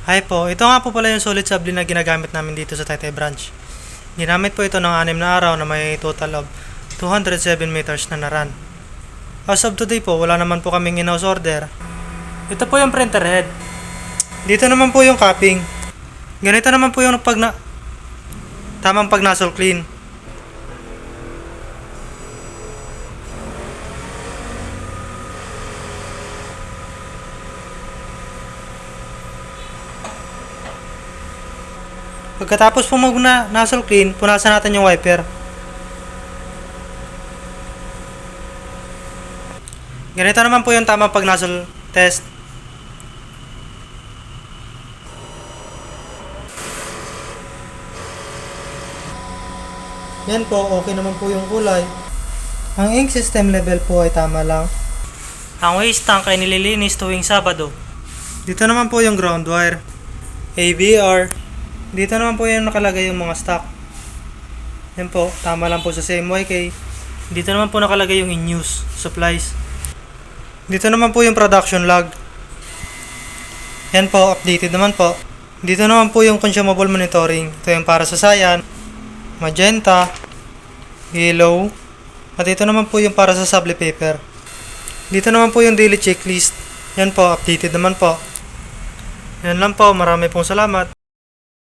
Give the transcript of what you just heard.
Hi po, ito nga po pala yung solid sabli na ginagamit namin dito sa Taytay Branch. Ginamit po ito ng 6 na araw na may total of 207 meters na naran. As of today po, wala naman po kaming in-house order. Ito po yung printer head. Dito naman po yung capping. Ganito naman po yung tamang pag nozzle clean. Pagkatapos po nozzle clean, punasan natin yung wiper. Ganito naman po yung tamang pag nozzle test. Yan po, okay naman po yung kulay. Ang ink system level po ay tama lang. Ang waste tank ay nililinis tuwing Sabado. Dito naman po yung ground wire, AVR. Dito naman po yung nakalagay yung mga stock. Yan po, tama lang po sa CMYK. Dito naman po nakalagay yung in-use supplies. Dito naman po yung production log. Yan po, updated naman po. Dito naman po yung consumable monitoring. Ito yung para sa cyan, magenta, yellow. At dito naman po yung para sa sable paper. Dito naman po yung daily checklist. Yan po, updated naman po. Yan lang po, marami pong salamat.